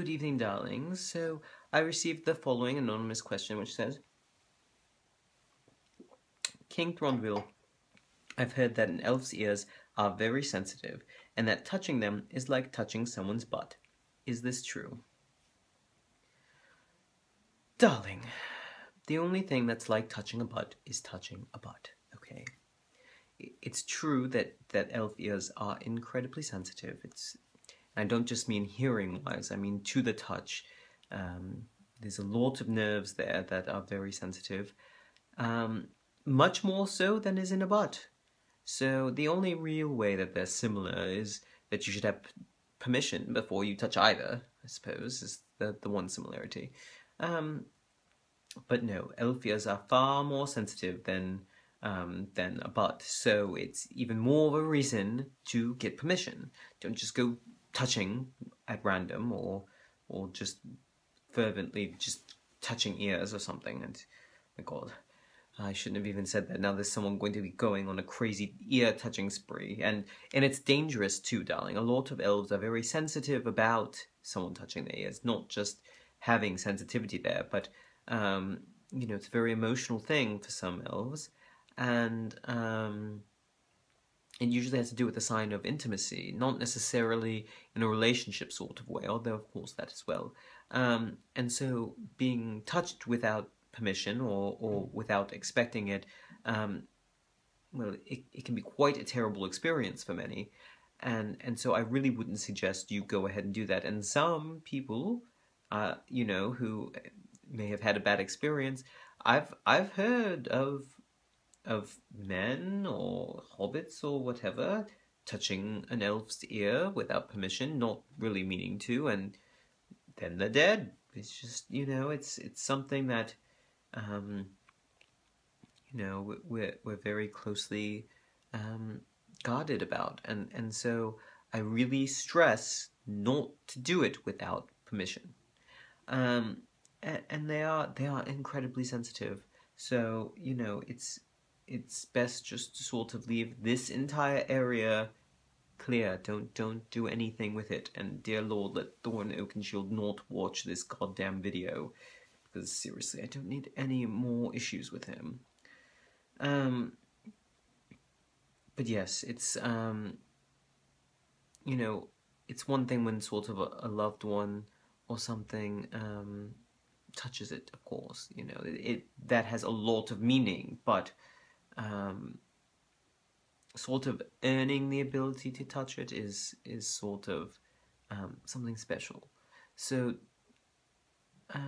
Good evening, darlings. So, I received the following anonymous question, which says, King Thronville, I've heard that an elf's ears are very sensitive, and that touching them is like touching someone's butt. Is this true? Darling, the only thing that's like touching a butt is touching a butt, okay? It's true that elf ears are incredibly sensitive. I don't just mean hearing-wise, I mean to the touch. There's a lot of nerves there that are very sensitive, much more so than is in a butt. So the only real way that they're similar is that you should have permission before you touch either, I suppose, is the one similarity. But no, elf ears are far more sensitive than a butt, so it's even more of a reason to get permission. Don't just go touching at random or just fervently just touching ears or something. And my God, I shouldn't have even said that. Now there's someone going to be going on a crazy ear-touching spree, and it's dangerous too, darling. A lot of elves are very sensitive about someone touching their ears, not just having sensitivity there, but you know, it's a very emotional thing for some elves, and it usually has to do with a sign of intimacy, not necessarily in a relationship sort of way, although of course that as well. And so being touched without permission or without expecting it, well, it can be quite a terrible experience for many. And so I really wouldn't suggest you go ahead and do that. And some people, you know, who may have had a bad experience, I've heard of men or hobbits or whatever touching an elf's ear without permission, not really meaning to, and then they're dead. It's just, you know, it's something that, you know, we're very closely guarded about, and so I really stress not to do it without permission. And they are incredibly sensitive. So, you know, it's best just to sort of leave this entire area clear. Don't do anything with it. And dear Lord, let Thorn Oakenshield not watch this goddamn video, because seriously, I don't need any more issues with him. But yes, it's you know, it's one thing when sort of a loved one or something touches it, of course, you know, that has a lot of meaning, but sort of earning the ability to touch it is sort of something special. So so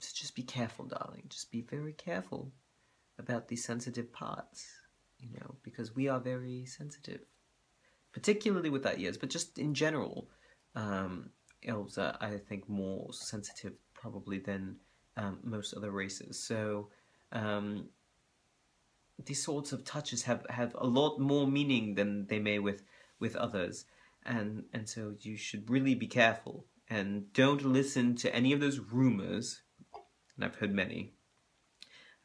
just be careful, darling. Just be very careful about these sensitive parts, you know, because we are very sensitive, particularly with our ears, but just in general. Elves are, I think, more sensitive probably than most other races. So these sorts of touches have a lot more meaning than they may with others, and so you should really be careful and don't listen to any of those rumors, and I've heard many,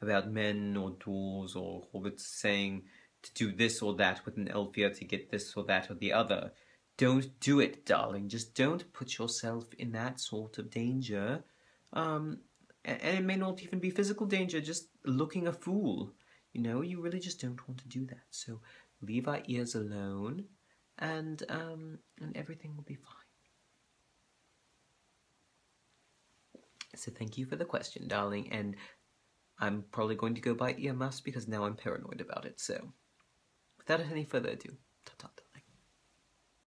about men or dwarves or hobbits saying to do this or that with an elf ear to get this or that or the other. Don't do it, darling. Just don't put yourself in that sort of danger. And it may not even be physical danger, just looking a fool. You know, you really just don't want to do that. So leave our ears alone, and everything will be fine. So thank you for the question, darling, and I'm probably going to go buy earmuffs because now I'm paranoid about it. So without any further ado,